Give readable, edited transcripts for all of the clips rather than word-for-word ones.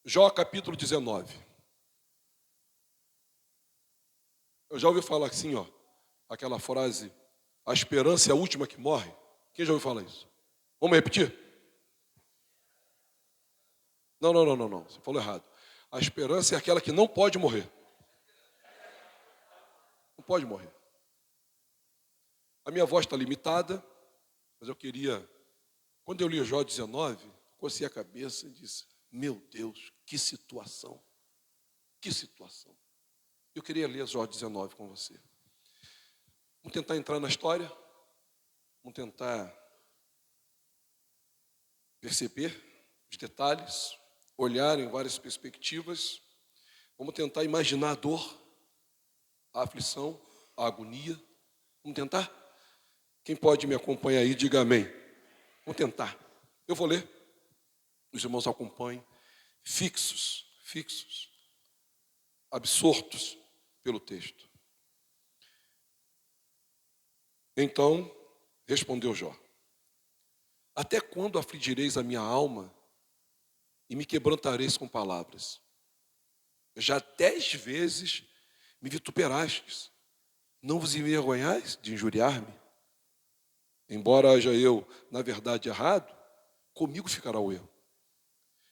Jó capítulo 19. Eu já ouvi falar assim, aquela frase, a esperança é a última que morre. Quem já ouviu falar isso? Vamos repetir? Não, você falou errado. A esperança é aquela que não pode morrer. Não pode morrer. A minha voz está limitada, mas eu queria, quando eu li Jó 19, cocei a cabeça e disse, meu Deus, que situação. Que situação. Eu queria ler Jó 19 com você. Vamos tentar entrar na história. Vamos tentar perceber os detalhes, olhar em várias perspectivas. Vamos tentar imaginar a dor, a aflição, a agonia. Vamos tentar? Quem pode me acompanhar aí, diga amém. Vamos tentar. Eu vou ler. Os irmãos acompanhem. Fixos, absortos pelo texto. Então, respondeu Jó. Até quando afligireis a minha alma e me quebrantareis com palavras? Já 10 vezes me vituperastes. Não vos envergonhais de injuriar-me? Embora haja eu, na verdade, errado, comigo ficará o erro.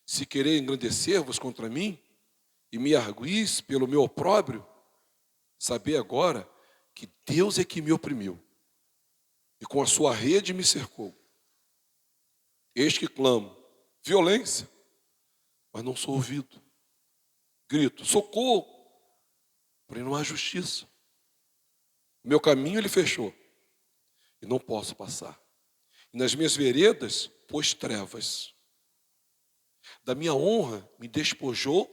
Se querer engrandecer-vos contra mim e me arguís pelo meu opróbrio, sabei agora que Deus é que me oprimiu e com a sua rede me cercou. Eis que clamo, violência, mas não sou ouvido. Grito, socorro, porém não há justiça. O meu caminho ele fechou e não posso passar. E nas minhas veredas pôs trevas. Da minha honra me despojou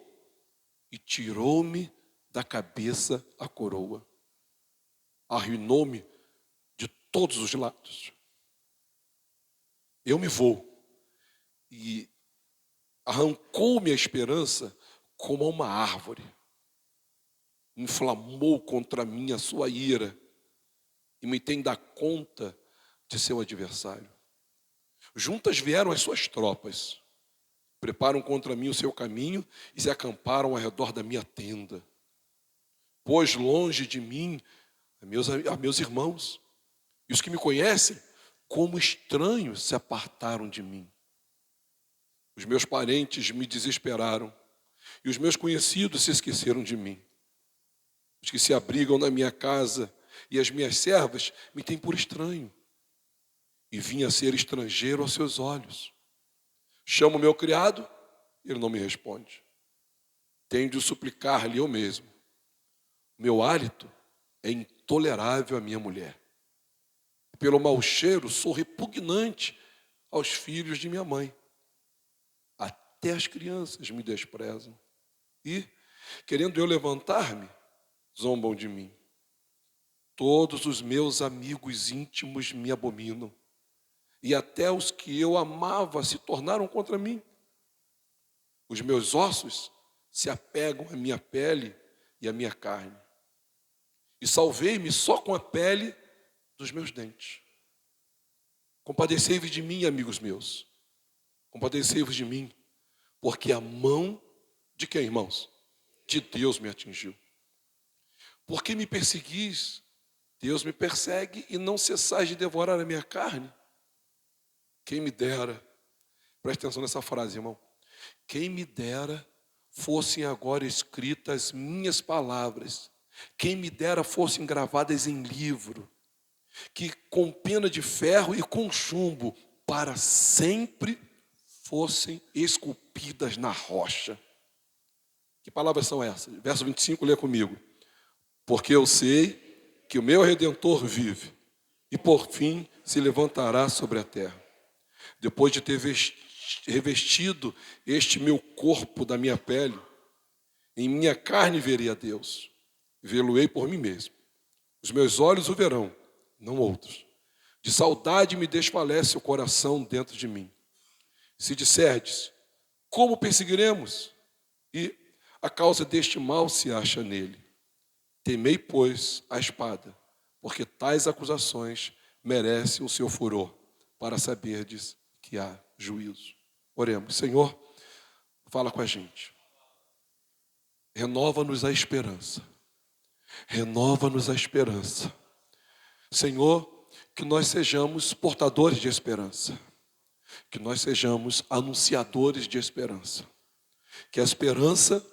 e tirou-me da cabeça a coroa. Arruinou-me de todos os lados. Eu me vou e arrancou-me a esperança como a uma árvore. Inflamou contra mim a sua ira e me tem dar conta de seu adversário. Juntas vieram as suas tropas, preparam contra mim o seu caminho e se acamparam ao redor da minha tenda. Pôs longe de mim a meus irmãos, e os que me conhecem, como estranhos, se apartaram de mim. Os meus parentes me desesperaram, e os meus conhecidos se esqueceram de mim. Os que se abrigam na minha casa e as minhas servas me têm por estranho, e vim a ser estrangeiro aos seus olhos. Chamo meu criado, ele não me responde. Tenho de suplicar-lhe eu mesmo. Meu hálito é intolerável à minha mulher. Pelo mau cheiro sou repugnante aos filhos de minha mãe. Até as crianças me desprezam. E, querendo eu levantar-me, zombam de mim. Todos os meus amigos íntimos me abominam. E até os que eu amava se tornaram contra mim. Os meus ossos se apegam à minha pele e à minha carne. E salvei-me só com a pele dos meus dentes. Compadecei-vos de mim, amigos meus. Compadecei-vos de mim, porque a mão de quem, irmãos? De Deus me atingiu. Por que me perseguis? Deus me persegue e não cessais de devorar a minha carne. Quem me dera, preste atenção nessa frase, irmão. Quem me dera fossem agora escritas minhas palavras. Quem me dera fossem gravadas em livro, que com pena de ferro e com chumbo, para sempre fossem esculpidas na rocha. Que palavras são essas? Verso 25, lê comigo. Porque eu sei que o meu Redentor vive, e por fim se levantará sobre a terra. Depois de ter revestido este meu corpo da minha pele, em minha carne verei a Deus. Vê-lo-ei por mim mesmo. Os meus olhos o verão, não outros. De saudade me desfalece o coração dentro de mim. Se disserdes, como perseguiremos? E a causa deste mal se acha nele. Temei, pois, a espada, porque tais acusações merecem o seu furor, para saberdes que há juízo. Oremos. Senhor, Fala com a gente. Renova-nos a esperança. Renova-nos a esperança. Senhor, que nós sejamos portadores de esperança. Que nós sejamos anunciadores de esperança. Que a esperança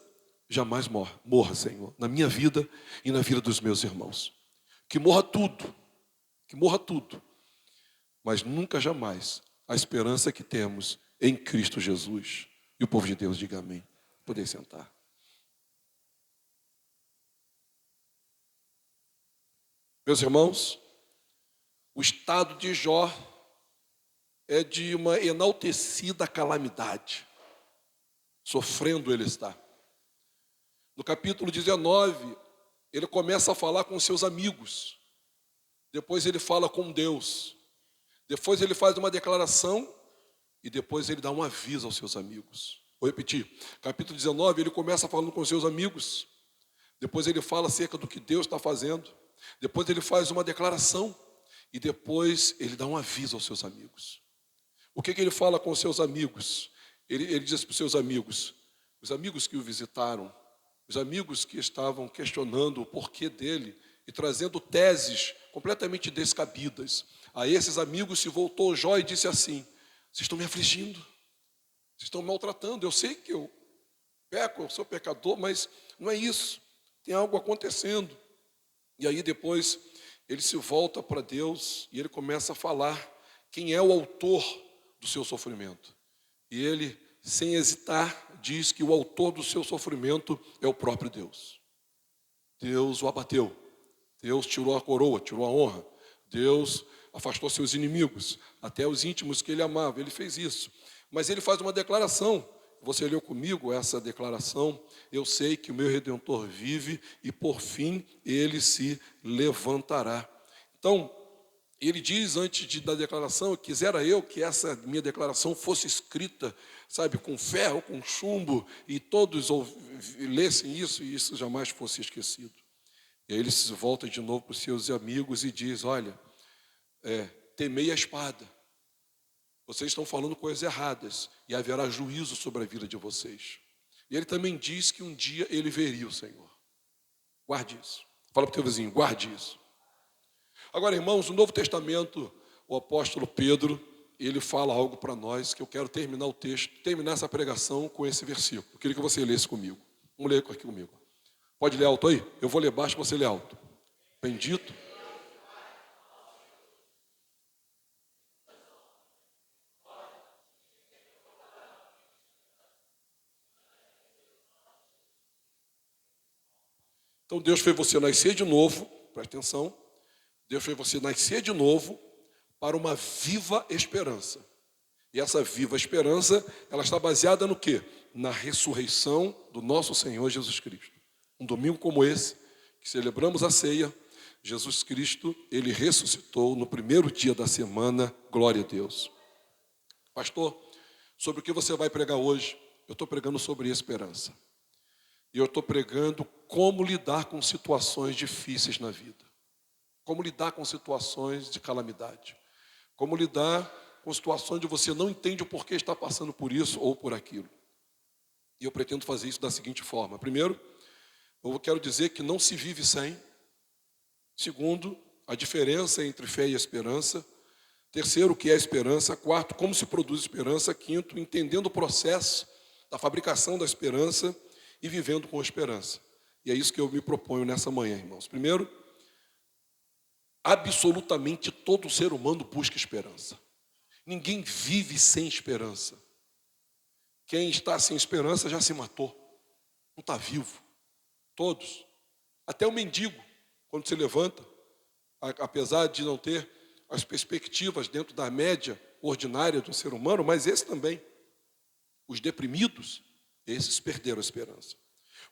jamais morra, Senhor, na minha vida e na vida dos meus irmãos. Que morra tudo, mas nunca jamais a esperança que temos em Cristo Jesus. E o povo de Deus diga amém. Poder sentar. Meus irmãos, o estado de Jó é de uma enaltecida calamidade. Sofrendo ele está. No capítulo 19, ele começa a falar com seus amigos. Depois ele fala com Deus. Depois ele faz uma declaração e depois ele dá um aviso aos seus amigos. Vou repetir. Capítulo 19, ele começa falando com seus amigos. Depois ele fala acerca do que Deus está fazendo. Depois ele faz uma declaração e depois ele dá um aviso aos seus amigos. O que ele fala com os seus amigos? Ele diz para os seus amigos, os amigos que o visitaram, os amigos que estavam questionando o porquê dele e trazendo teses completamente descabidas. A esses amigos se voltou Jó e disse assim: vocês estão me afligindo, vocês estão me maltratando. Eu sei que eu peco, eu sou pecador, mas não é isso. Tem algo acontecendo. E aí depois ele se volta para Deus e ele começa a falar quem é o autor do seu sofrimento. E ele, sem hesitar, diz que o autor do seu sofrimento é o próprio Deus. Deus o abateu. Deus tirou a coroa, tirou a honra. Deus afastou seus inimigos, até os íntimos que ele amava. Ele fez isso. Mas ele faz uma declaração. Você leu comigo essa declaração? Eu sei que o meu Redentor vive e por fim ele se levantará. Então, ele diz antes da declaração: quisera eu que essa minha declaração fosse escrita, sabe, com ferro, com chumbo, e todos lessem isso e isso jamais fosse esquecido. E aí ele se volta de novo para os seus amigos e diz: olha, temei a espada. Vocês estão falando coisas erradas e haverá juízo sobre a vida de vocês. E ele também diz que um dia ele veria o Senhor. Guarde isso. Fala para o teu vizinho, guarde isso. Agora, irmãos, no Novo Testamento, o apóstolo Pedro, ele fala algo para nós, que eu quero terminar o texto, terminar essa pregação com esse versículo. Eu queria que você lesse comigo. Vamos ler aqui comigo. Pode ler alto aí? Eu vou ler baixo, você lê alto. Bendito. Então Deus fez você nascer de novo, presta atenção, Deus fez você nascer de novo para uma viva esperança. E essa viva esperança, ela está baseada no quê? Na ressurreição do nosso Senhor Jesus Cristo. Um domingo como esse, que celebramos a ceia, Jesus Cristo, ele ressuscitou no primeiro dia da semana, glória a Deus. Pastor, sobre o que você vai pregar hoje? Eu estou pregando sobre esperança. E eu estou pregando como lidar com situações difíceis na vida. Como lidar com situações de calamidade. Como lidar com situações onde você não entende o porquê está passando por isso ou por aquilo. E eu pretendo fazer isso da seguinte forma. Primeiro, eu quero dizer que não se vive sem. Segundo, a diferença entre fé e esperança. Terceiro, o que é esperança. Quarto, como se produz esperança. Quinto, entendendo o processo da fabricação da esperança e vivendo com esperança. E é isso que eu me proponho nessa manhã, irmãos. Primeiro, absolutamente todo ser humano busca esperança. Ninguém vive sem esperança. Quem está sem esperança já se matou. Não está vivo. Todos. Até o mendigo, quando se levanta, apesar de não ter as perspectivas dentro da média ordinária do ser humano, mas esse também. Os deprimidos, esses perderam a esperança.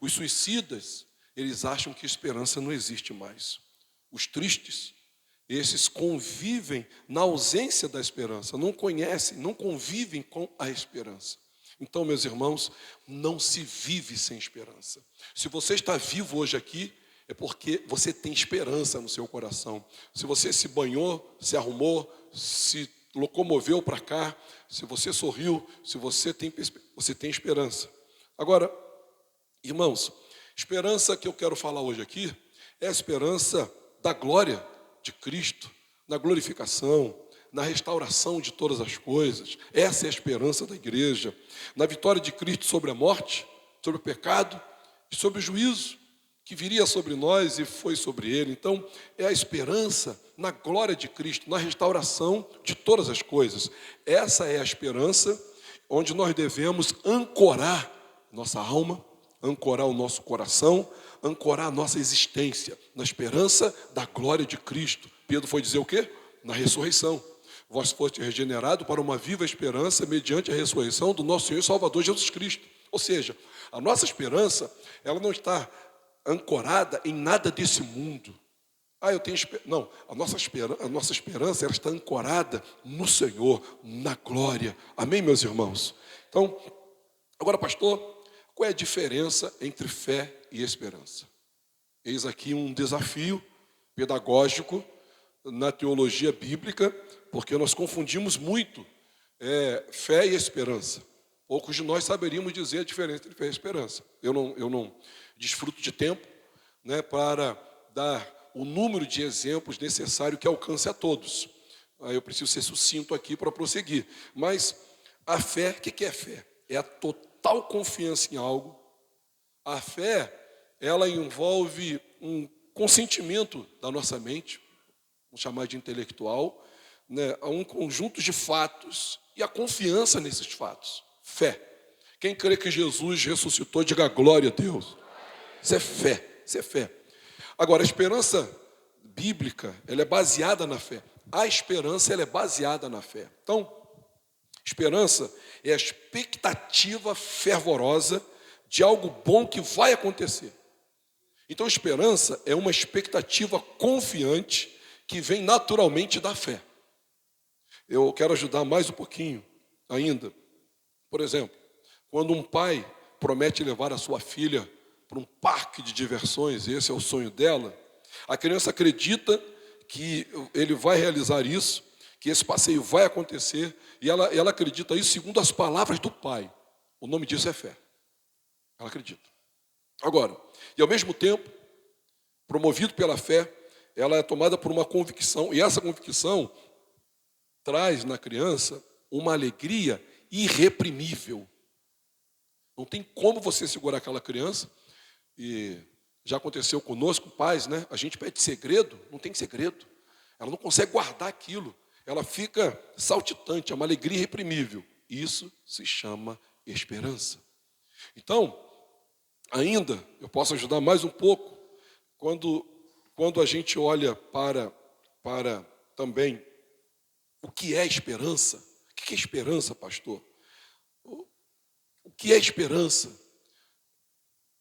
Os suicidas, eles acham que a esperança não existe mais. Os tristes, esses convivem na ausência da esperança, não conhecem, não convivem com a esperança. Então, meus irmãos, não se vive sem esperança. Se você está vivo hoje aqui, é porque você tem esperança no seu coração. Se você se banhou, se arrumou, se locomoveu para cá, se você sorriu, se você tem esperança. Agora, irmãos, esperança que eu quero falar hoje aqui é a esperança da glória de Cristo, na glorificação, na restauração de todas as coisas. Essa é a esperança da igreja, na vitória de Cristo sobre a morte, sobre o pecado e sobre o juízo que viria sobre nós e foi sobre ele. Então, é a esperança na glória de Cristo, na restauração de todas as coisas. Essa é a esperança onde nós devemos ancorar nossa alma, ancorar o nosso coração, ancorar a nossa existência, na esperança da glória de Cristo. Pedro foi dizer o quê? Na ressurreição. Vós fostes regenerados para uma viva esperança mediante a ressurreição do nosso Senhor e Salvador Jesus Cristo. Ou seja, a nossa esperança, ela não está ancorada em nada desse mundo. Eu tenho esperança. Não, a nossa esperança ela está ancorada no Senhor, na glória. Amém, meus irmãos? Então, agora, pastor, qual é a diferença entre fé e esperança? Eis aqui um desafio pedagógico na teologia bíblica, porque nós confundimos muito fé e esperança. Poucos de nós saberíamos dizer a diferença entre fé e esperança. Eu não desfruto de tempo, para dar o número de exemplos necessário que alcance a todos. Eu preciso ser sucinto aqui para prosseguir. Mas a fé, o que é fé? É a total confiança em algo. A fé, ela envolve um consentimento da nossa mente, vamos chamar de intelectual, a um conjunto de fatos e a confiança nesses fatos. Fé. Quem crê que Jesus ressuscitou, diga glória a Deus. Isso é fé, isso é fé. Agora, a esperança bíblica, ela é baseada na fé. A esperança, ela é baseada na fé. Então, esperança é a expectativa fervorosa de algo bom que vai acontecer. Então, esperança é uma expectativa confiante que vem naturalmente da fé. Eu quero ajudar mais um pouquinho ainda. Por exemplo, quando um pai promete levar a sua filha para um parque de diversões, esse é o sonho dela, a criança acredita que ele vai realizar isso, que esse passeio vai acontecer, e ela acredita isso segundo as palavras do pai. O nome disso é fé. Ela acredita. Agora, e ao mesmo tempo, promovido pela fé, ela é tomada por uma convicção, e essa convicção traz na criança uma alegria irreprimível. Não tem como você segurar aquela criança, e já aconteceu conosco, pais, a gente pede segredo, não tem segredo. Ela não consegue guardar aquilo. Ela fica saltitante, é uma alegria irreprimível. Isso se chama esperança. Então, ainda, eu posso ajudar mais um pouco, quando a gente olha para também o que é esperança. O que é esperança, pastor? O que é esperança?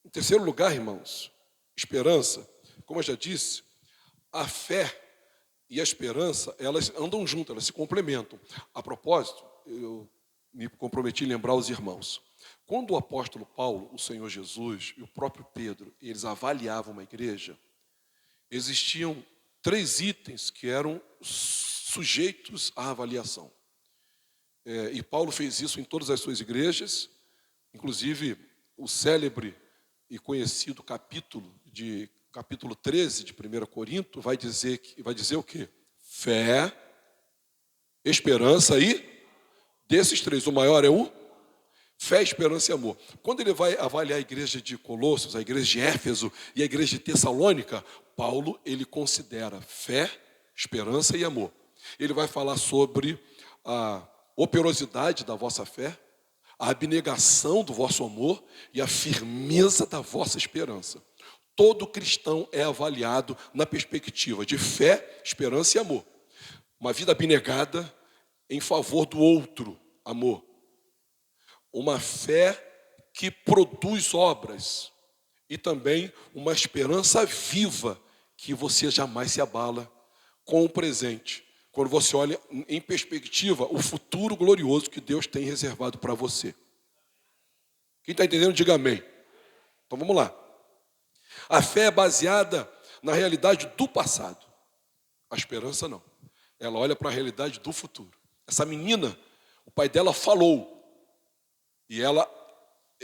Em terceiro lugar, irmãos, esperança, como eu já disse, a fé e a esperança, elas andam juntas, elas se complementam. A propósito, eu me comprometi em lembrar os irmãos. Quando o apóstolo Paulo, o Senhor Jesus e o próprio Pedro, eles avaliavam uma igreja, existiam 3 itens que eram sujeitos à avaliação. E Paulo fez isso em todas as suas igrejas, inclusive o célebre e conhecido capítulo 13 de 1 Corinto vai dizer o quê? Fé, esperança e desses 3, o maior é o fé, esperança e amor. Quando ele vai avaliar a igreja de Colossos, a igreja de Éfeso e a igreja de Tessalônica, Paulo, ele considera fé, esperança e amor. Ele vai falar sobre a operosidade da vossa fé, a abnegação do vosso amor e a firmeza da vossa esperança. Todo cristão é avaliado na perspectiva de fé, esperança e amor. Uma vida abnegada em favor do outro, amor. Uma fé que produz obras e também uma esperança viva que você jamais se abala com o presente. Quando você olha em perspectiva o futuro glorioso que Deus tem reservado para você. Quem está entendendo, diga amém. Então vamos lá. A fé é baseada na realidade do passado. A esperança não. Ela olha para a realidade do futuro. Essa menina, o pai dela falou. E ela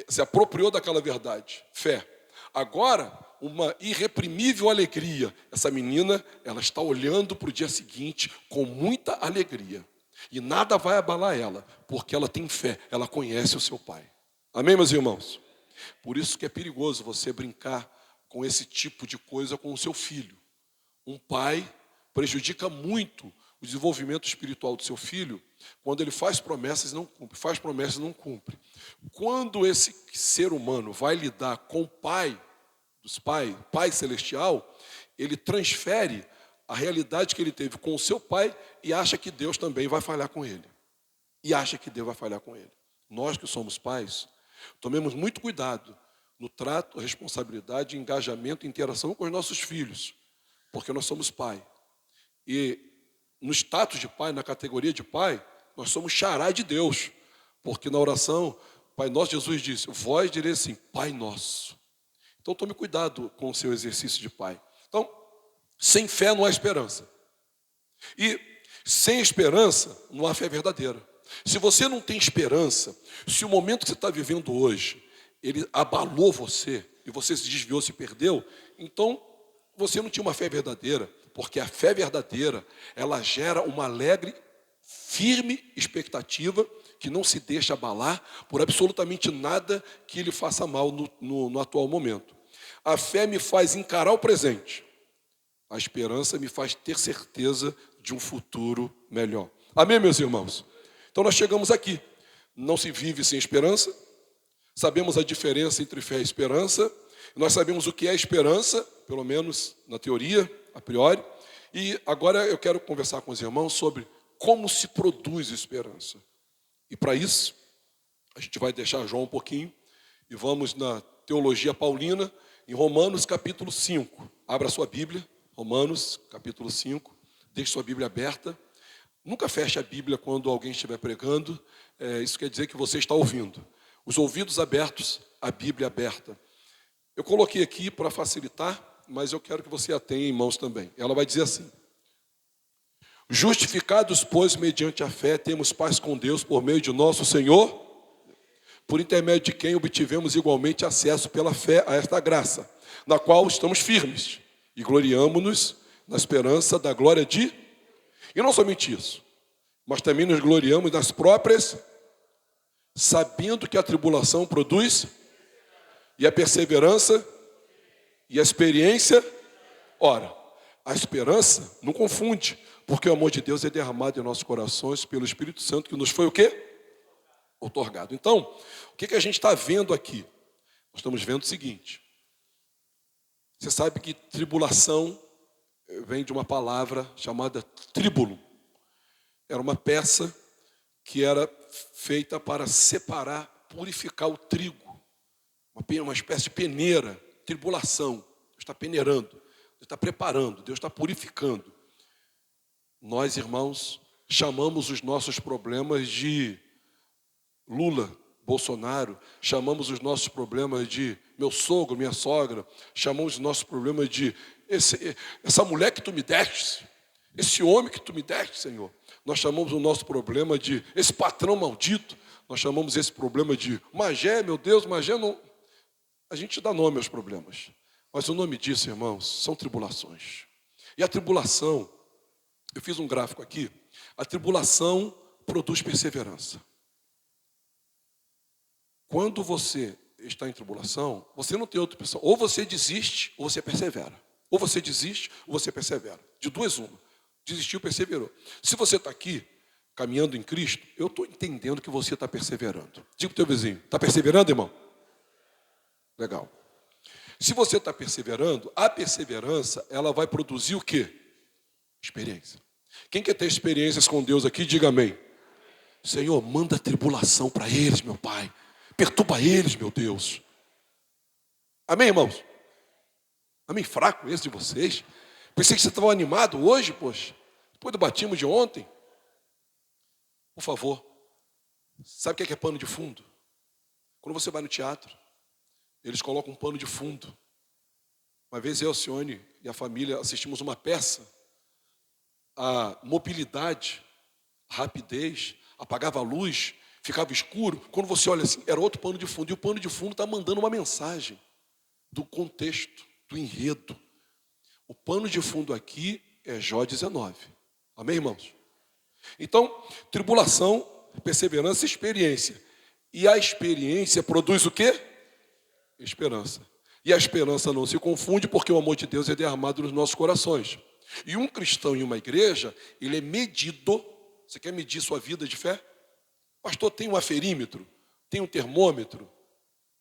se apropriou daquela verdade, fé. Agora, uma irreprimível alegria. Essa menina, ela está olhando para o dia seguinte com muita alegria. E nada vai abalar ela, porque ela tem fé, ela conhece o seu pai. Amém, meus irmãos? Por isso que é perigoso você brincar com esse tipo de coisa com o seu filho. Um pai prejudica muito o desenvolvimento espiritual do seu filho quando ele faz promessas e não cumpre, faz promessas e não cumpre. Quando esse ser humano vai lidar com o pai dos pai celestial, ele transfere a realidade que ele teve com o seu pai e acha que Deus também vai falhar com ele. Nós que somos pais, tomemos muito cuidado no trato, responsabilidade, engajamento e interação com os nossos filhos, porque nós somos pai. E no status de pai, na categoria de pai, nós somos xará de Deus, porque na oração, Pai Nosso, Jesus disse, vós direis assim, Pai Nosso. Então tome cuidado com o seu exercício de pai. Então, sem fé não há esperança. E sem esperança não há fé verdadeira. Se você não tem esperança, se o momento que você está vivendo hoje, ele abalou você, e você se desviou, se perdeu, então você não tinha uma fé verdadeira, porque a fé verdadeira, ela gera uma alegre, firme expectativa, que não se deixa abalar por absolutamente nada que lhe faça mal no atual momento. A fé me faz encarar o presente. A esperança me faz ter certeza de um futuro melhor. Amém, meus irmãos? Então nós chegamos aqui. Não se vive sem esperança. Sabemos a diferença entre fé e esperança. Nós sabemos o que é esperança, pelo menos na teoria, a priori. E agora eu quero conversar com os irmãos sobre como se produz esperança. E para isso, a gente vai deixar João um pouquinho e vamos na teologia paulina, em Romanos capítulo 5. Abra sua Bíblia, Romanos capítulo 5. Deixe sua Bíblia aberta. Nunca feche a Bíblia quando alguém estiver pregando. Isso quer dizer que você está ouvindo. Os ouvidos abertos, a Bíblia aberta. Eu coloquei aqui para facilitar, mas eu quero que você a tenha em mãos também. Ela vai dizer assim. Justificados, pois, mediante a fé, temos paz com Deus por meio de nosso Senhor, por intermédio de quem obtivemos igualmente acesso pela fé a esta graça, na qual estamos firmes e gloriamo-nos na esperança da glória de... E não somente isso, mas também nos gloriamos nas próprias, sabendo que a tribulação produz, e a perseverança, e a experiência. Ora, a esperança não confunde, porque o amor de Deus é derramado em nossos corações pelo Espírito Santo, que nos foi o quê? Outorgado. Então, o que a gente está vendo aqui? Nós estamos vendo o seguinte. Você sabe que tribulação vem de uma palavra chamada tríbulo. Era uma peça que era feita para separar, purificar o trigo. Uma espécie de peneira, tribulação. Deus está peneirando, Deus está preparando, Deus está purificando. Nós, irmãos, chamamos os nossos problemas de Lula, Bolsonaro, chamamos os nossos problemas de meu sogro, minha sogra, chamamos os nossos problemas de essa mulher que tu me deste, esse homem que tu me deste, Senhor. Nós chamamos o nosso problema de esse patrão maldito, nós chamamos esse problema de Magé, meu Deus, Magé não... A gente dá nome aos problemas, mas o nome disso, irmãos, são tribulações. E a tribulação, eu fiz um gráfico aqui, a tribulação produz perseverança. Quando você está em tribulação, você não tem outra opção. Ou você desiste, ou você persevera. Ou você desiste, ou você persevera. De duas, uma. Desistiu, perseverou. Se você está aqui, caminhando em Cristo, eu estou entendendo que você está perseverando. Diga para o teu vizinho, está perseverando, irmão? Legal. Se você está perseverando, a perseverança, ela vai produzir o quê? Experiência. Quem quer ter experiências com Deus aqui, diga amém. Senhor, manda tribulação para eles, meu Pai. Perturba eles, meu Deus. Amém, irmãos? Amém? Fraco esse de vocês. Pensei que vocês estavam animados hoje, poxa. Depois do batismo de ontem. Por favor. Sabe o que é pano de fundo? Quando você vai no teatro, eles colocam um pano de fundo. Uma vez eu, Alcione e a família assistimos uma peça. A mobilidade, a rapidez, apagava a luz, ficava escuro, quando você olha assim, era outro pano de fundo. E o pano de fundo está mandando uma mensagem do contexto, do enredo. O pano de fundo aqui é Jó 19. Amém, irmãos? Então, tribulação, perseverança e experiência. E a experiência produz o quê? Esperança. E a esperança não se confunde, porque o amor de Deus é derramado nos nossos corações. E um cristão em uma igreja, ele é medido. Você quer medir sua vida de fé? Pastor, tem um aferímetro? Tem um termômetro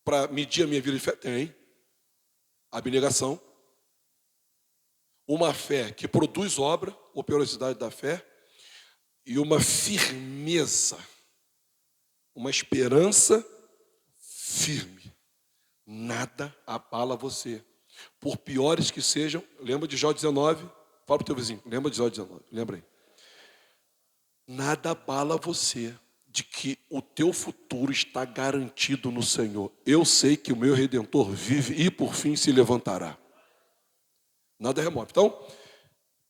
para medir a minha vida de fé? Tem. Abnegação. Uma fé que produz obra, operosidade da fé, e uma firmeza, uma esperança firme. Nada abala você. Por piores que sejam, lembra de Jó 19? Fala para o teu vizinho, lembra de Jó 19, lembra aí. Nada abala você de que o teu futuro está garantido no Senhor. Eu sei que o meu Redentor vive e por fim se levantará. Nada remove. Então,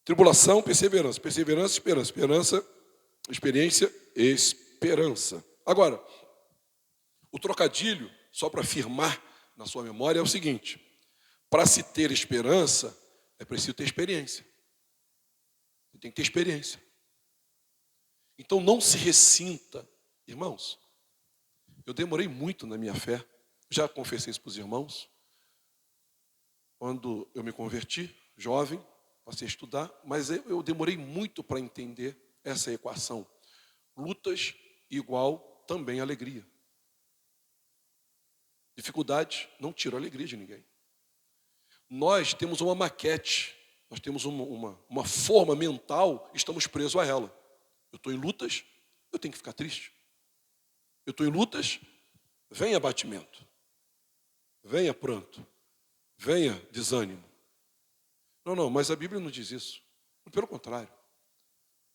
tribulação, perseverança. Perseverança, esperança. Esperança, experiência, esperança. Agora, o trocadilho, só para afirmar na sua memória, é o seguinte. Para se ter esperança, é preciso ter experiência. Você tem que ter experiência. Então, não se ressinta. Irmãos, eu demorei muito na minha fé. Já confessei isso para os irmãos. Quando eu me converti, jovem, passei a estudar, mas eu demorei muito para entender essa equação. Lutas igual também alegria. Dificuldade não tira a alegria de ninguém. Nós temos uma maquete, nós temos uma forma mental, estamos presos a ela. Eu estou em lutas, eu tenho que ficar triste. Eu estou em lutas, vem abatimento, venha pranto. Venha desânimo. Não, mas a Bíblia não diz isso. Pelo contrário.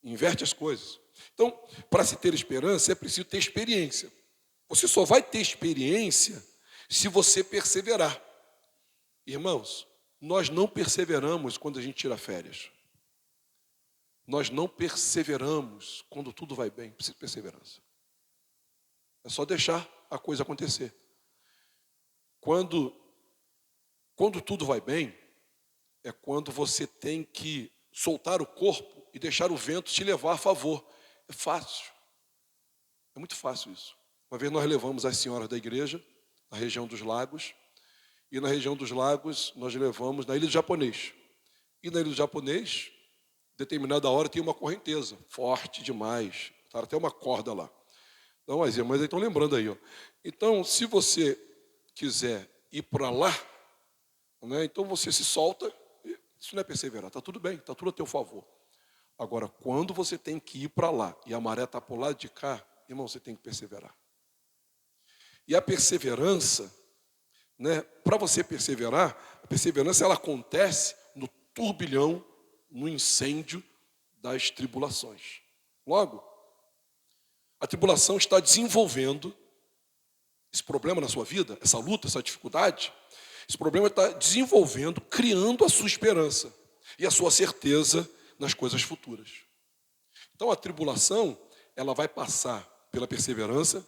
Inverte as coisas. Então, para se ter esperança, é preciso ter experiência. Você só vai ter experiência se você perseverar. Irmãos, nós não perseveramos quando a gente tira férias. Nós não perseveramos quando tudo vai bem. Precisa de perseverança. É só deixar a coisa acontecer. Quando tudo vai bem, é quando você tem que soltar o corpo e deixar o vento te levar a favor. É fácil. É muito fácil isso. Uma vez nós levamos as senhoras da igreja, na região dos lagos, e na região dos lagos nós levamos na Ilha do Japonês. E na Ilha do Japonês, determinada hora, tem uma correnteza, forte demais. Está até uma corda lá. Então, as irmãs estão lembrando aí. Ó. Então, se você quiser ir para lá, né, então você se solta, isso não é perseverar, está tudo bem, está tudo a teu favor. Agora, quando você tem que ir para lá e a maré está para o lado de cá, irmão, você tem que perseverar. E a perseverança, né, para você perseverar, a perseverança ela acontece no turbilhão, no incêndio das tribulações. Logo, a tribulação está desenvolvendo esse problema na sua vida, essa luta, essa dificuldade. Esse problema está desenvolvendo, criando a sua esperança e a sua certeza nas coisas futuras. Então a tribulação, ela vai passar pela perseverança,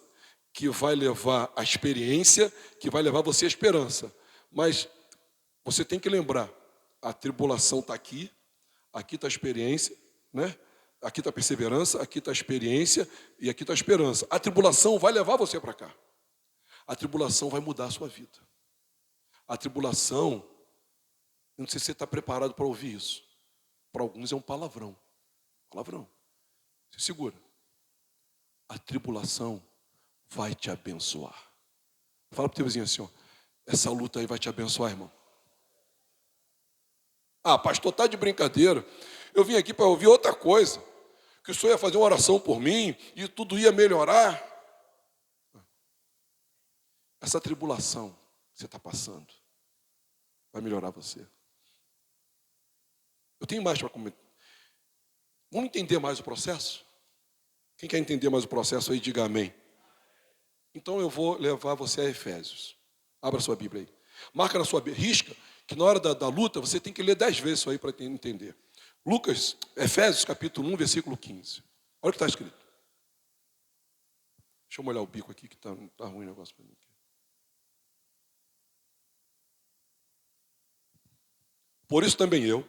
que vai levar a experiência, que vai levar você à esperança. Mas você tem que lembrar, a tribulação está aqui está a experiência, né? Aqui está a perseverança, aqui está a experiência e aqui está a esperança. A tribulação vai levar você para cá. A tribulação vai mudar a sua vida. A tribulação, não sei se você está preparado para ouvir isso. Para alguns é um palavrão. Palavrão. Se segura. A tribulação vai te abençoar. Fala para o teu vizinho assim, ó, essa luta aí vai te abençoar, irmão. Ah, pastor, está de brincadeira. Eu vim aqui para ouvir outra coisa. Que o senhor ia fazer uma oração por mim e tudo ia melhorar. Essa tribulação que você está passando vai melhorar você. Eu tenho mais para comentar. Vamos entender mais o processo? Quem quer entender mais o processo aí, diga amém. Então eu vou levar você a Efésios. Abra sua Bíblia aí. Marca na sua Bíblia, risca, que na hora da luta você tem que ler 10 vezes isso aí para entender. Efésios capítulo 1, versículo 15. Olha o que está escrito. Deixa eu molhar o bico aqui que tá ruim o negócio para mim. Por isso também eu,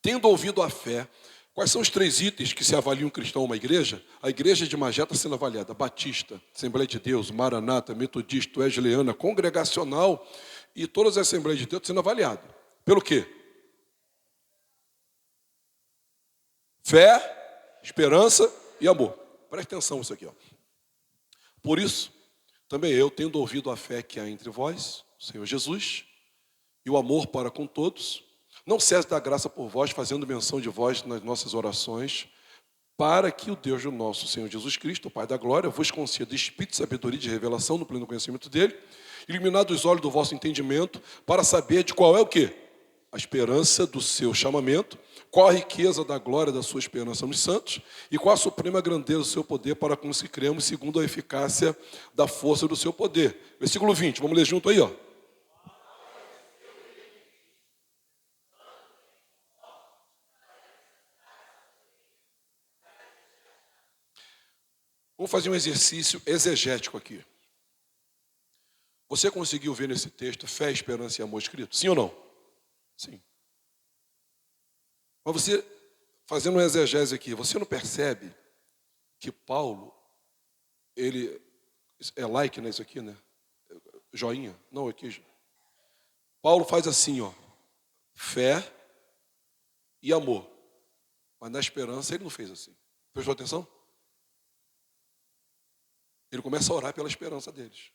tendo ouvido a fé, quais são os 3 itens que se avalia um cristão ou uma igreja? A igreja de Magé está sendo avaliada: Batista, Assembleia de Deus, Maranata, Metodista, Wesleyana, Congregacional e todas as Assembleias de Deus sendo avaliadas. Pelo quê? Fé, esperança e amor. Presta atenção nisso aqui. Por isso, também eu, tendo ouvido a fé que há entre vós, Senhor Jesus, e o amor para com todos, não cesse da graça por vós, fazendo menção de vós nas nossas orações, para que o Deus do nosso Senhor Jesus Cristo, o Pai da glória, vos conceda espírito de sabedoria e de revelação no pleno conhecimento dele, iluminado os olhos do vosso entendimento, para saber de qual é o quê? A esperança do seu chamamento, qual a riqueza da glória da sua esperança nos santos e qual a suprema grandeza do seu poder para com os que cremos, segundo a eficácia da força do seu poder. Versículo 20, vamos ler junto aí, ó. Vamos fazer um exercício exegético aqui. Você conseguiu ver nesse texto fé, esperança e amor escrito? Sim ou não? Sim. Mas você, fazendo uma exegese aqui, você não percebe que Paulo, ele é like, né, isso aqui, né? Joinha? Não, aqui. Paulo faz assim, ó, fé e amor. Mas na esperança ele não fez assim. Prestou atenção? Ele começa a orar pela esperança deles.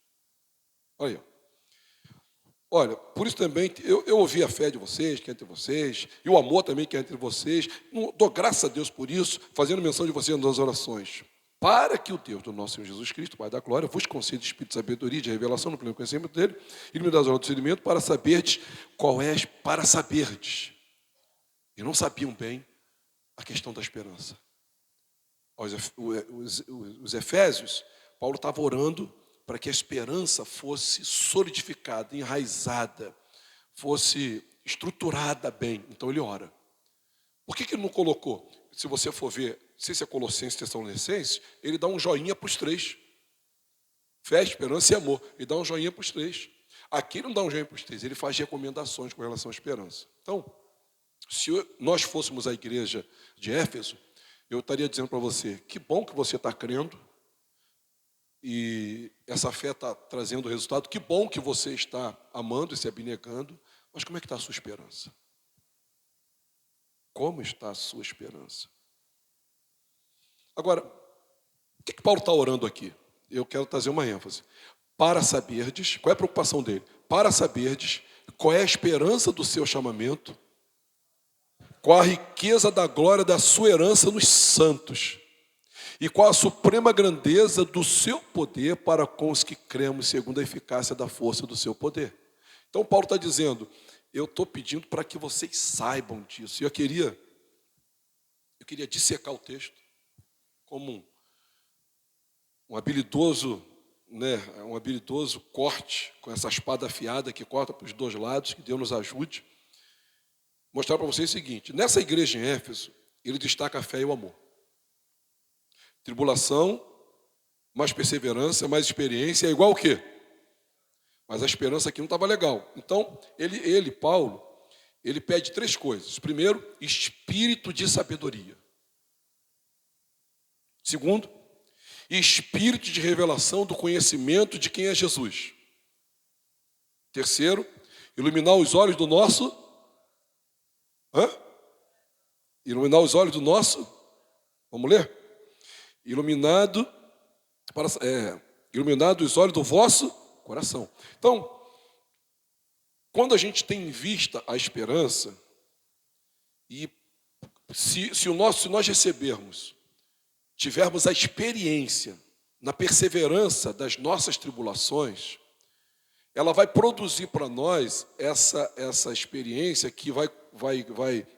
Olha aí, ó. Olha, por isso também, eu ouvi a fé de vocês, que é entre vocês, e o amor também que é entre vocês. Dou graças a Deus por isso, fazendo menção de vocês nas orações. Para que o Deus do nosso Senhor Jesus Cristo, Pai da glória, vos conceda espírito de sabedoria, de revelação no pleno conhecimento dele, e me dá as horas do discernimento para saberdes qual é, para saberdes. E não sabiam bem a questão da esperança. Os Efésios, Paulo estava orando para que a esperança fosse solidificada, enraizada, fosse estruturada bem. Então ele ora. Por que ele não colocou? Se você for ver, não sei se é Colossenses, Tessalonicenses, ele dá um joinha para os 3. Fé, esperança e amor. Ele dá um joinha para os 3. Aqui ele não dá um joinha para os 3, ele faz recomendações com relação à esperança. Então, se nós fôssemos a igreja de Éfeso, eu estaria dizendo para você, que bom que você está crendo, e essa fé está trazendo resultado. Que bom que você está amando e se abnegando. Mas como é que está a sua esperança? Como está a sua esperança? Agora, o que Paulo está orando aqui? Eu quero trazer uma ênfase. Para saberdes, qual é a preocupação dele? Para saberdes qual é a esperança do seu chamamento, qual a riqueza da glória da sua herança nos santos, e qual a suprema grandeza do seu poder para com os que cremos, segundo a eficácia da força do seu poder. Então Paulo está dizendo, eu estou pedindo para que vocês saibam disso. E eu queria dissecar o texto como um habilidoso, né, um habilidoso corte com essa espada afiada que corta para os 2 lados, que Deus nos ajude. Mostrar para vocês o seguinte, nessa igreja em Éfeso, ele destaca a fé e o amor. Tribulação, mais perseverança, mais experiência, é igual o quê? Mas a esperança aqui não estava legal. Então, Paulo, ele pede 3 coisas. Primeiro, espírito de sabedoria. Segundo, espírito de revelação do conhecimento de quem é Jesus. Terceiro, iluminar os olhos do nosso... Iluminar os olhos do nosso... Vamos ler? Iluminado os olhos do vosso coração. Então, quando a gente tem em vista a esperança, e se nós recebermos, tivermos a experiência na perseverança das nossas tribulações, ela vai produzir para nós essa experiência que vai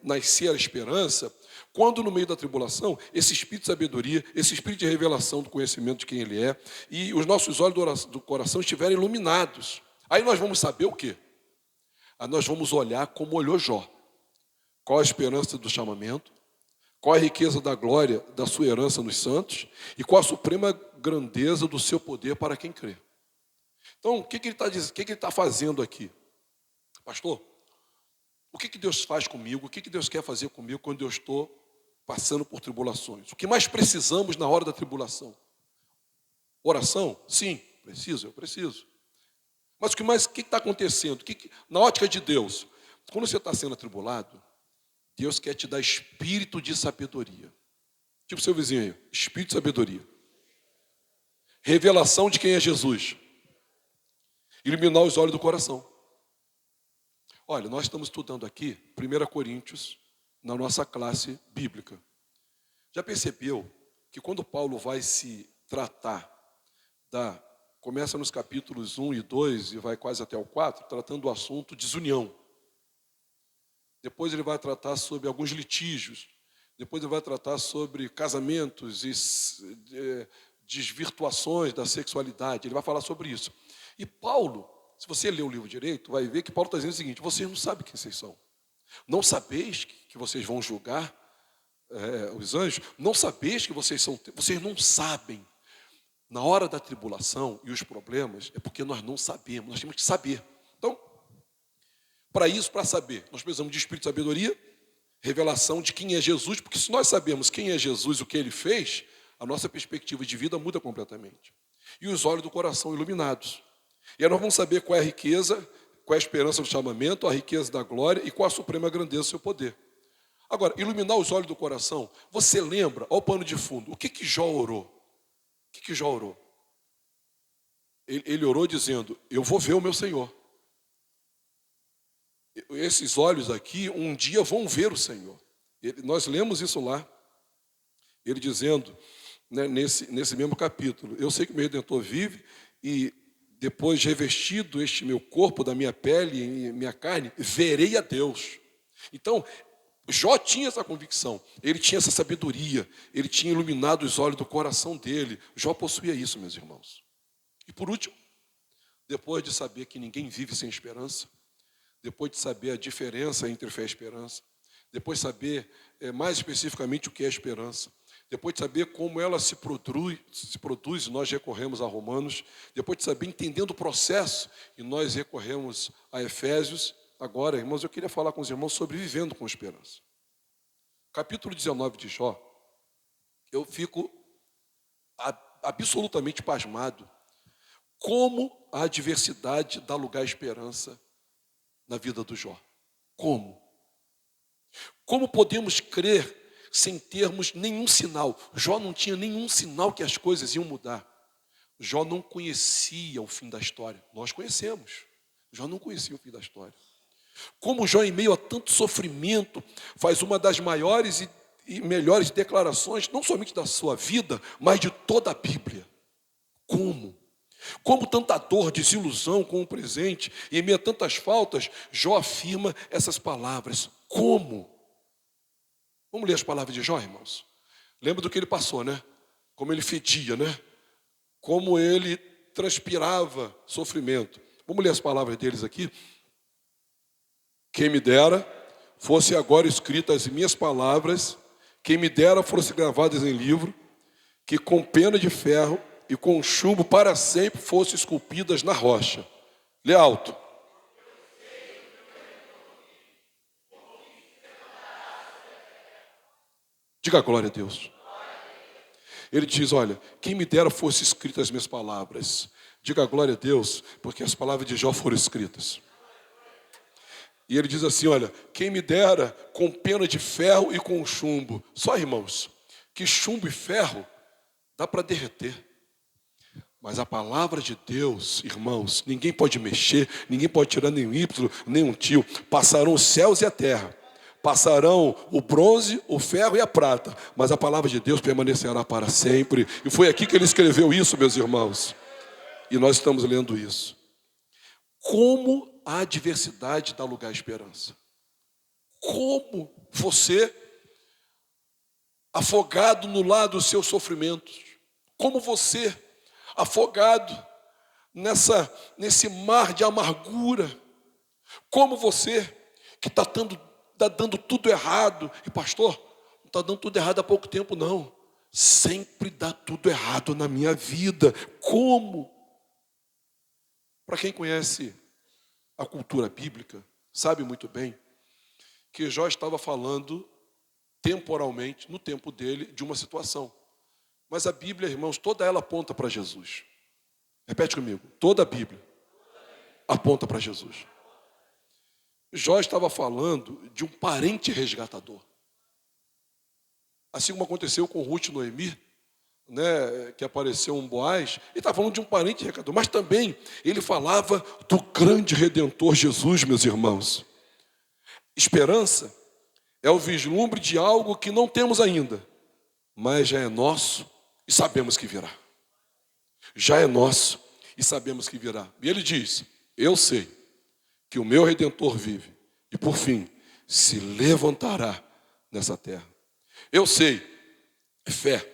nascer a esperança, quando no meio da tribulação, esse espírito de sabedoria, esse espírito de revelação do conhecimento de quem Ele é, e os nossos olhos do coração estiverem iluminados. Aí nós vamos saber o quê? Aí nós vamos olhar como olhou Jó. Qual a esperança do chamamento, qual a riqueza da glória da sua herança nos santos, e qual a suprema grandeza do seu poder para quem crê. Então, o que ele está dizendo? O que ele está fazendo aqui? Pastor, o que Deus faz comigo? O que Deus quer fazer comigo quando eu estou passando por tribulações? O que mais precisamos na hora da tribulação? Oração? Sim, eu preciso. Mas o que está acontecendo? Na ótica de Deus, quando você está sendo atribulado, Deus quer te dar espírito de sabedoria. Tipo seu vizinho aí, espírito de sabedoria. Revelação de quem é Jesus. Iluminar os olhos do coração. Olha, nós estamos estudando aqui 1 Coríntios na nossa classe bíblica. Já percebeu que quando Paulo vai se tratar começa nos capítulos 1 e 2 e vai quase até o 4, tratando do assunto desunião. Depois ele vai tratar sobre alguns litígios. Depois ele vai tratar sobre casamentos e desvirtuações da sexualidade. Ele vai falar sobre isso. E Paulo, se você ler o livro direito, vai ver que Paulo está dizendo o seguinte: vocês não sabem quem vocês são. Não sabeis que vocês vão julgar os anjos? Não sabeis que vocês não sabem. Na hora da tribulação e os problemas, é porque nós não sabemos, nós temos que saber. Então, para saber, nós precisamos de espírito de sabedoria, revelação de quem é Jesus, porque se nós sabemos quem é Jesus, o que ele fez, a nossa perspectiva de vida muda completamente. E os olhos do coração iluminados. E aí nós vamos saber qual é a riqueza, qual é a esperança do chamamento, a riqueza da glória e qual a suprema grandeza do seu poder. Agora, iluminar os olhos do coração, você lembra, olha o pano de fundo, o que Jó orou? O que Jó orou? Ele orou dizendo: eu vou ver o meu Senhor. Esses olhos aqui, um dia vão ver o Senhor. Nós lemos isso lá. Ele dizendo, né, nesse mesmo capítulo: eu sei que o meu Redentor vive e depois revestido este meu corpo da minha pele e minha carne, verei a Deus. Então, Jó tinha essa convicção, ele tinha essa sabedoria, ele tinha iluminado os olhos do coração dele. Jó possuía isso, meus irmãos. E por último, depois de saber que ninguém vive sem esperança, depois de saber a diferença entre fé e esperança, depois de saber mais especificamente o que é esperança, depois de saber como ela se produz, nós recorremos a Romanos, depois de saber, entendendo o processo, e nós recorremos a Efésios. Agora, irmãos, eu queria falar com os irmãos sobre vivendo com esperança. Capítulo 19 de Jó, eu fico absolutamente pasmado como a adversidade dá lugar à esperança na vida do Jó. Como? Como podemos crer sem termos nenhum sinal? Jó não tinha nenhum sinal que as coisas iam mudar. Jó não conhecia o fim da história. Nós conhecemos. Jó não conhecia o fim da história. Como Jó, em meio a tanto sofrimento, faz uma das maiores e melhores declarações, não somente da sua vida, mas de toda a Bíblia. Como? Como tanta dor, desilusão com o presente, e em meio a tantas faltas, Jó afirma essas palavras. Como? Vamos ler as palavras de Jó, irmãos? Lembra do que ele passou, né? Como ele fedia, né? Como ele transpirava sofrimento. Vamos ler as palavras deles aqui? Quem me dera fosse agora escritas as minhas palavras, quem me dera fosse gravadas em livro, que com pena de ferro e com chumbo para sempre fossem esculpidas na rocha. Lê alto. Diga glória a Deus. Ele diz, olha, quem me dera fosse escritas as minhas palavras. Diga glória a Deus, porque as palavras de Jó foram escritas. E ele diz assim, olha, quem me dera com pena de ferro e com chumbo. Só, irmãos, que chumbo e ferro dá para derreter. Mas a palavra de Deus, irmãos, ninguém pode mexer, ninguém pode tirar nem um Y, nem um tio. Passarão os céus e a terra. Passarão o bronze, o ferro e a prata. Mas a palavra de Deus permanecerá para sempre. E foi aqui que ele escreveu isso, meus irmãos. E nós estamos lendo isso. Como a adversidade dá lugar à esperança. Como você, afogado no lado dos seus sofrimentos, como você, afogado nesse mar de amargura, como você, que está dando tudo errado, e pastor, não está dando tudo errado há pouco tempo não, sempre dá tudo errado na minha vida. Como? Para quem conhece a cultura bíblica, sabe muito bem que Jó estava falando temporalmente, no tempo dele, de uma situação. Mas a Bíblia, irmãos, toda ela aponta para Jesus. Repete comigo, toda a Bíblia aponta para Jesus. Jó estava falando de um parente resgatador. Assim como aconteceu com Ruth e Noemi, né, que apareceu um Boaz, ele estava falando de um parente resgatador, mas também ele falava do grande Redentor Jesus, meus irmãos. Esperança é o vislumbre de algo que não temos ainda, mas já é nosso e sabemos que virá. Já é nosso e sabemos que virá. E ele diz, eu sei que o meu Redentor vive e por fim se levantará nessa terra. Eu sei, fé,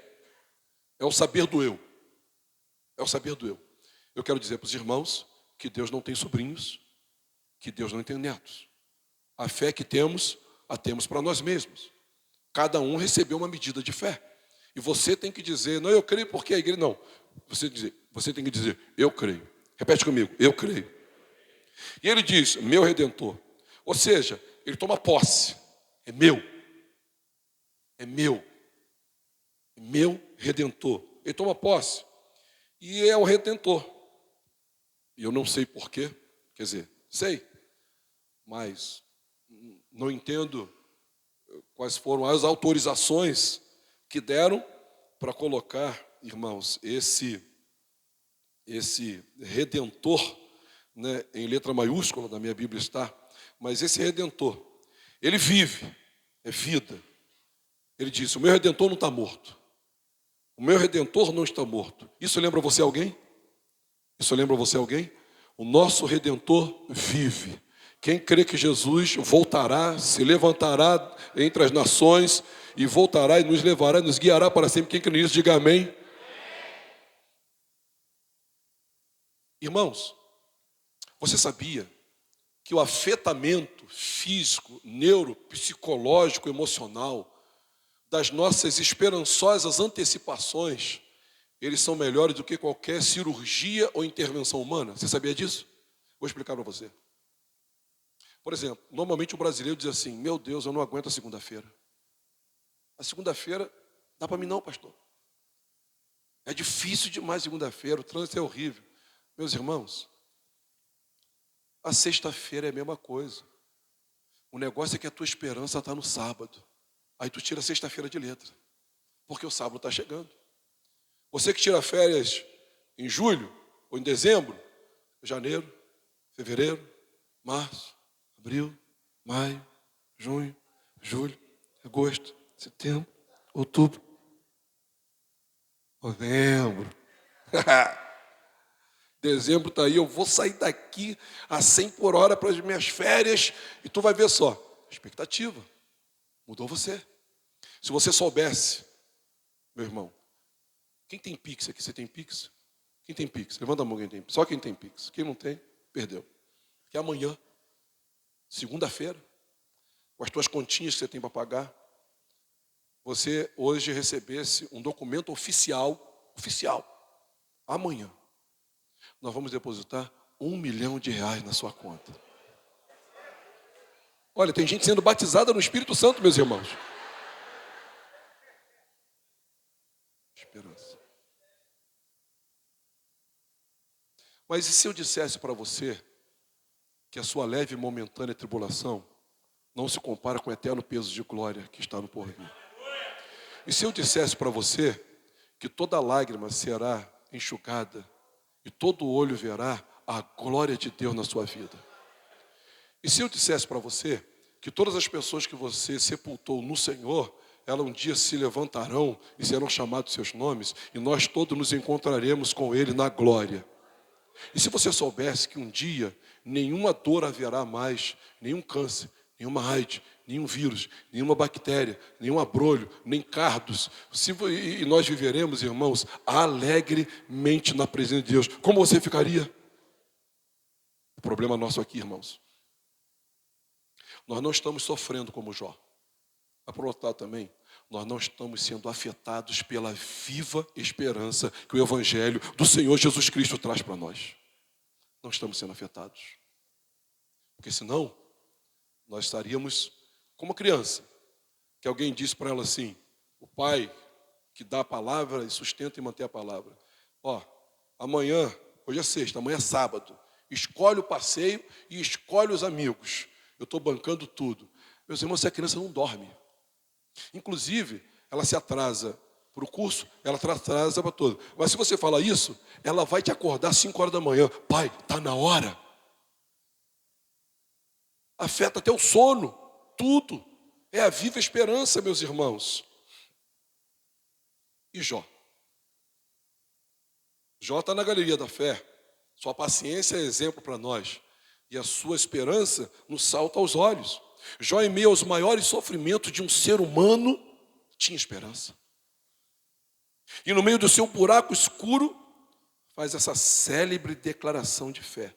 é o saber do eu. É o saber do eu. Eu quero dizer para os irmãos que Deus não tem sobrinhos, que Deus não tem netos. A fé que temos, a temos para nós mesmos. Cada um recebeu uma medida de fé. E você tem que dizer, não, eu creio porque a igreja... Não, você tem que dizer, eu creio. Repete comigo, eu creio. E ele diz, meu Redentor. Ou seja, ele toma posse. É meu. É meu. É meu Redentor. Ele toma posse. E é o Redentor. E eu não sei porquê. Quer dizer, sei. Mas não entendo quais foram as autorizações que deram para colocar, irmãos, esse Redentor, né, em letra maiúscula, na minha Bíblia está, mas esse Redentor, ele vive, é vida. Ele disse, o meu Redentor não está morto. O meu Redentor não está morto. Isso lembra você alguém? Isso lembra você alguém? O nosso Redentor vive. Quem crê que Jesus voltará, se levantará entre as nações e voltará e nos levará, nos guiará para sempre. Quem crê nisso, diga amém. Irmãos, você sabia que o afetamento físico, neuropsicológico, emocional das nossas esperançosas antecipações, eles são melhores do que qualquer cirurgia ou intervenção humana? Você sabia disso? Vou explicar para você. Por exemplo, normalmente o brasileiro diz assim, meu Deus, eu não aguento a segunda-feira. A segunda-feira dá para mim não, pastor. É difícil demais segunda-feira, o trânsito é horrível. Meus irmãos, a sexta-feira é a mesma coisa. O negócio é que a tua esperança está no sábado. Aí tu tira a sexta-feira de letra, porque o sábado está chegando. Você que tira férias em julho ou em dezembro, janeiro, fevereiro, março, abril, maio, junho, julho, agosto, setembro, outubro, novembro. Dezembro está aí, eu vou sair daqui a 100 por hora para as minhas férias e tu vai ver só, expectativa, mudou você. Se você soubesse, meu irmão, quem tem Pix aqui? Você tem Pix? Quem tem Pix? Levanta a mão quem tem Pix. Só quem tem Pix. Quem não tem, perdeu. Porque amanhã, segunda-feira, com as tuas continhas que você tem para pagar, você hoje recebesse um documento oficial, amanhã, nós vamos depositar R$1 milhão na sua conta. Olha, tem gente sendo batizada no Espírito Santo, meus irmãos. Esperança. Mas e se eu dissesse para você que a sua leve e momentânea tribulação não se compara com o eterno peso de glória que está no porvir? E se eu dissesse para você que toda lágrima será enxugada e todo olho verá a glória de Deus na sua vida? E se eu dissesse para você que todas as pessoas que você sepultou no Senhor, elas um dia se levantarão e serão chamados seus nomes, e nós todos nos encontraremos com Ele na glória? E se você soubesse que um dia nenhuma dor haverá mais, nenhum câncer, nenhuma AIDS, nenhum vírus, nenhuma bactéria, nenhum abrolho, nem cardos, e nós viveremos, irmãos, alegremente na presença de Deus, como você ficaria? O problema nosso aqui, irmãos, nós não estamos sofrendo como Jó. Para notar também, nós não estamos sendo afetados pela viva esperança que o Evangelho do Senhor Jesus Cristo traz para nós. Não estamos sendo afetados. Porque senão, nós estaríamos como criança, que alguém disse para ela assim, o pai que dá a palavra e sustenta e mantém a palavra. Amanhã, hoje é sexta, amanhã é sábado, escolhe o passeio e escolhe os amigos. Eu estou bancando tudo. Meus irmãos, se a criança não dorme, inclusive, ela se atrasa para o curso, ela atrasa para todo. Mas se você falar isso, ela vai te acordar às 5 horas da manhã. Pai, está na hora. Afeta até o sono, tudo. É a viva esperança, meus irmãos. E Jó? Jó está na galeria da fé. Sua paciência é exemplo para nós. E a sua esperança nos salta aos olhos. Jó, em meio aos maiores sofrimentos de um ser humano, tinha esperança. E no meio do seu buraco escuro, faz essa célebre declaração de fé.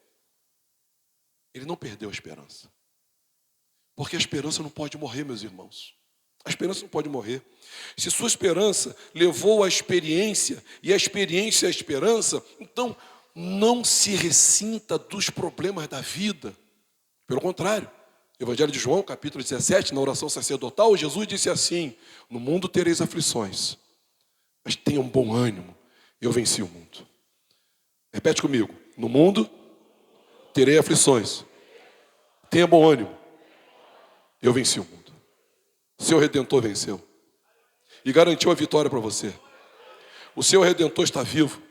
Ele não perdeu a esperança. Porque a esperança não pode morrer, meus irmãos. A esperança não pode morrer. Se sua esperança levou à experiência, e a experiência é a esperança, então não se ressinta dos problemas da vida. Pelo contrário, Evangelho de João, capítulo 17, na oração sacerdotal, Jesus disse assim, no mundo tereis aflições, mas tenham bom ânimo, eu venci o mundo. Repete comigo, no mundo terei aflições, tenha bom ânimo, eu venci o mundo. Seu Redentor venceu e garantiu a vitória para você. O seu Redentor está vivo.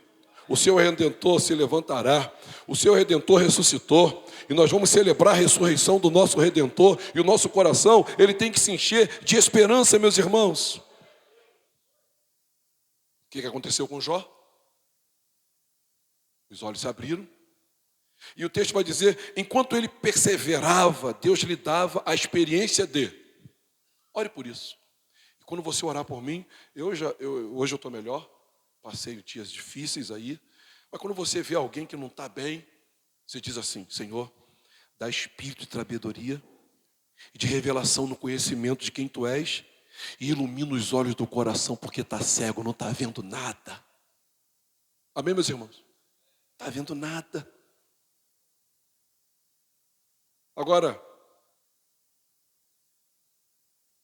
O seu Redentor se levantará. O seu Redentor ressuscitou. E nós vamos celebrar a ressurreição do nosso Redentor. E o nosso coração, ele tem que se encher de esperança, meus irmãos. O que aconteceu com Jó? Os olhos se abriram. E o texto vai dizer, enquanto ele perseverava, Deus lhe dava a experiência de... Ore por isso. E quando você orar por mim, hoje eu estou melhor. Passei dias difíceis aí. Mas quando você vê alguém que não está bem, você diz assim, Senhor, dá espírito de sabedoria e de revelação no conhecimento de quem Tu és e ilumina os olhos do coração, porque está cego, não está vendo nada. Amém, meus irmãos? Está vendo nada. Agora,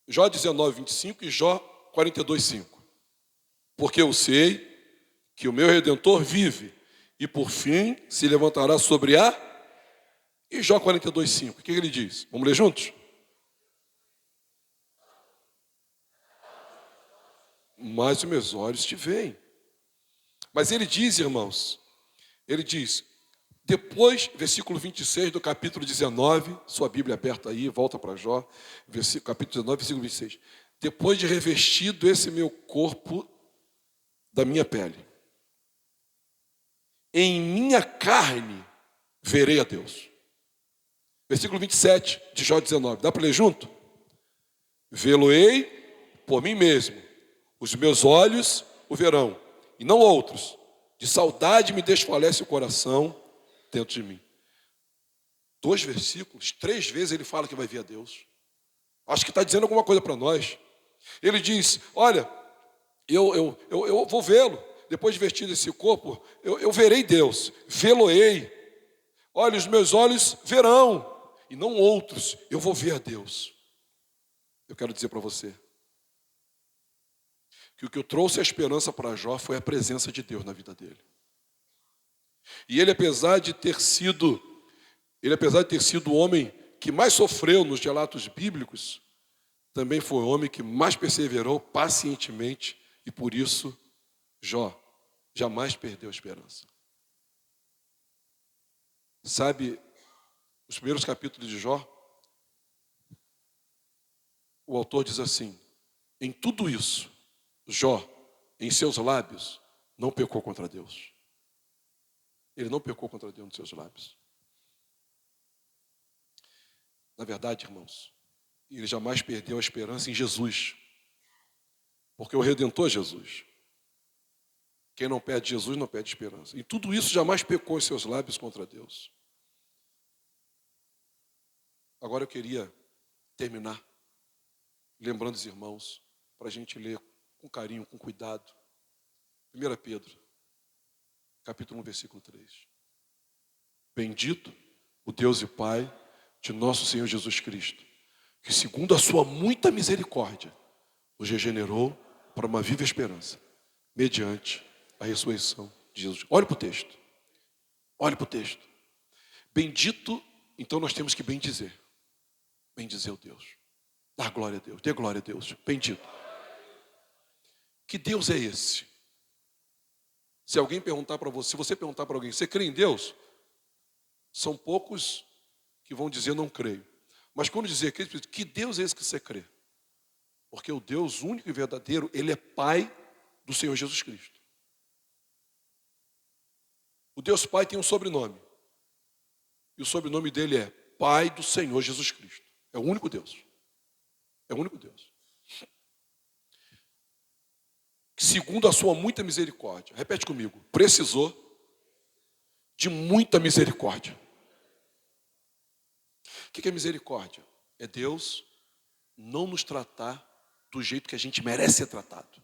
Jó 19, 25 e Jó 42, 5. Porque eu sei que o meu Redentor vive e por fim se levantará sobre a... E Jó 42, 5, o que ele diz? Vamos ler juntos? Mas os meus olhos te veem. Mas ele diz, irmãos, ele diz, depois, versículo 26 do capítulo 19, sua Bíblia aberta aí, volta para Jó, capítulo 19, versículo 26. Depois de revestido esse meu corpo da minha pele, em minha carne verei a Deus. Versículo 27 de Jó 19, dá para ler junto? Vê-lo-ei por mim mesmo, os meus olhos o verão, e não outros. De saudade me desfalece o coração dentro de mim. 2 versículos, 3 vezes ele fala que vai ver a Deus. Acho que está dizendo alguma coisa para nós. Ele diz, olha, eu vou vê-lo. Depois de vestir esse corpo, eu verei Deus. Vê-lo-ei. Olha, os meus olhos verão. E não outros. Eu vou ver a Deus. Eu quero dizer para você que o que eu trouxe a esperança para Jó foi a presença de Deus na vida dele. E ele, apesar de ter sido o homem que mais sofreu nos relatos bíblicos, também foi o homem que mais perseverou pacientemente e por isso Jó jamais perdeu a esperança. Sabe, os primeiros capítulos de Jó, o autor diz assim, em tudo isso, Jó, em seus lábios, não pecou contra Deus. Ele não pecou contra Deus nos seus lábios. Na verdade, irmãos, ele jamais perdeu a esperança em Jesus. Porque o Redentor é Jesus. Quem não perde Jesus não perde esperança. E tudo isso jamais pecou em seus lábios contra Deus. Agora eu queria terminar lembrando os irmãos, para a gente ler com carinho, com cuidado. 1 Pedro, capítulo 1, versículo 3. Bendito o Deus e Pai de nosso Senhor Jesus Cristo, que segundo a sua muita misericórdia, nos regenerou para uma viva esperança, mediante a ressurreição de Jesus. Olhe para o texto. Olhe para o texto. Bendito, então nós temos que bendizer. Bendizer o Deus. Dar glória a Deus. Dê glória a Deus. Bendito. Que Deus é esse? Se alguém perguntar para você, se você perguntar para alguém, você crê em Deus? São poucos que vão dizer não creio. Mas quando dizer que Deus é esse que você crê? Porque o Deus único e verdadeiro, Ele é Pai do Senhor Jesus Cristo. O Deus Pai tem um sobrenome. E o sobrenome dele é Pai do Senhor Jesus Cristo. É o único Deus. É o único Deus. Segundo a sua muita misericórdia. Repete comigo. Precisou de muita misericórdia. O que é misericórdia? É Deus não nos tratar do jeito que a gente merece ser tratado.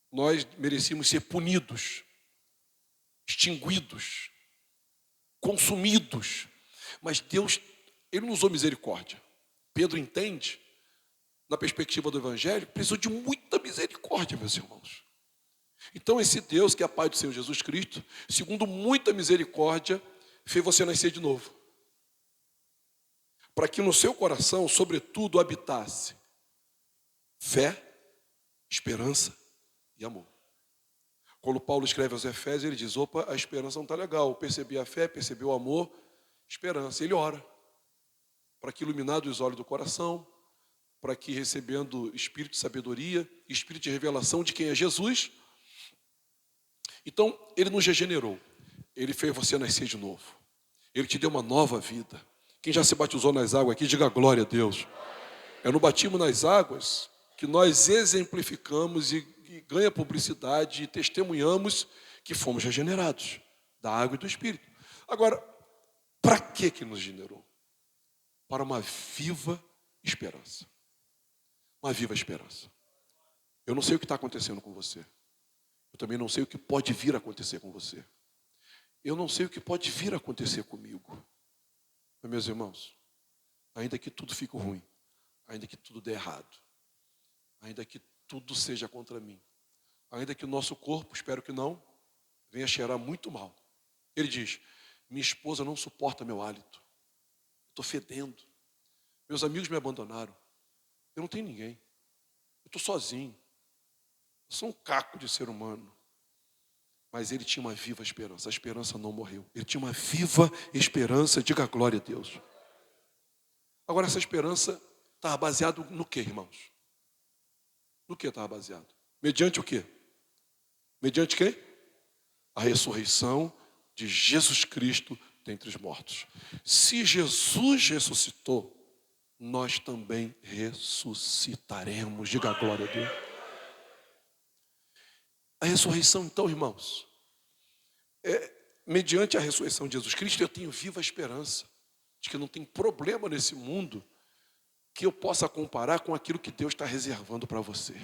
Nós merecíamos ser punidos, extinguidos, consumidos. Mas Deus, Ele não usou misericórdia. Pedro entende, na perspectiva do Evangelho, precisou de muita misericórdia, meus irmãos. Então esse Deus, que é Pai do Senhor Jesus Cristo, segundo muita misericórdia, fez você nascer de novo. Para que no seu coração, sobretudo, habitasse fé, esperança e amor. Quando Paulo escreve aos Efésios, ele diz, opa, a esperança não está legal. Percebi a fé, percebi o amor, esperança. Ele ora para que, iluminado os olhos do coração, para que, recebendo espírito de sabedoria, espírito de revelação de quem é Jesus, então, Ele nos regenerou. Ele fez você nascer de novo. Ele te deu uma nova vida. Quem já se batizou nas águas aqui, diga glória a Deus. É no batismo nas águas que nós exemplificamos e ganha publicidade e testemunhamos que fomos regenerados da água e do Espírito. Agora, para que nos generou? Para uma viva esperança. Uma viva esperança. Eu não sei o que está acontecendo com você. Eu também não sei o que pode vir a acontecer com você. Eu não sei o que pode vir a acontecer comigo. Mas, meus irmãos, ainda que tudo fique ruim, ainda que tudo dê errado, ainda que tudo seja contra mim, ainda que o nosso corpo, espero que não, venha cheirar muito mal. Ele diz, minha esposa não suporta meu hálito. Estou fedendo. Meus amigos me abandonaram. Eu não tenho ninguém. Eu estou sozinho. Eu sou um caco de ser humano. Mas ele tinha uma viva esperança. A esperança não morreu. Ele tinha uma viva esperança. Diga glória a Deus. Agora, essa esperança estava baseada no quê, irmãos? No que estava baseado? Mediante o quê? Mediante quem? A ressurreição de Jesus Cristo dentre os mortos. Se Jesus ressuscitou, nós também ressuscitaremos. Diga glória a Deus. A ressurreição, então, irmãos, mediante a ressurreição de Jesus Cristo, eu tenho viva esperança de que não tem problema nesse mundo que eu possa comparar com aquilo que Deus está reservando para você.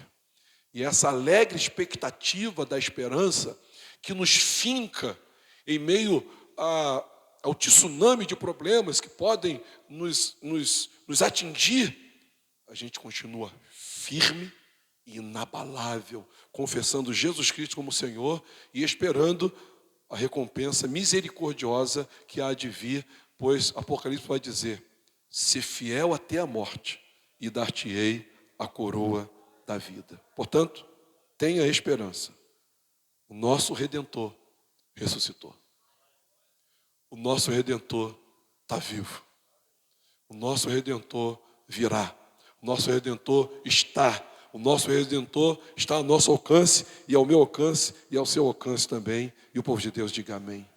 E essa alegre expectativa da esperança que nos finca em meio ao tsunami de problemas que podem nos atingir, a gente continua firme e inabalável, confessando Jesus Cristo como Senhor e esperando a recompensa misericordiosa que há de vir, pois Apocalipse vai dizer, ser fiel até a morte e dar-te-ei a coroa da vida. Portanto, tenha esperança. O nosso Redentor ressuscitou. O nosso Redentor está vivo. O nosso Redentor virá. O nosso Redentor está. O nosso Redentor está ao nosso alcance e ao meu alcance e ao seu alcance também. E o povo de Deus diga amém.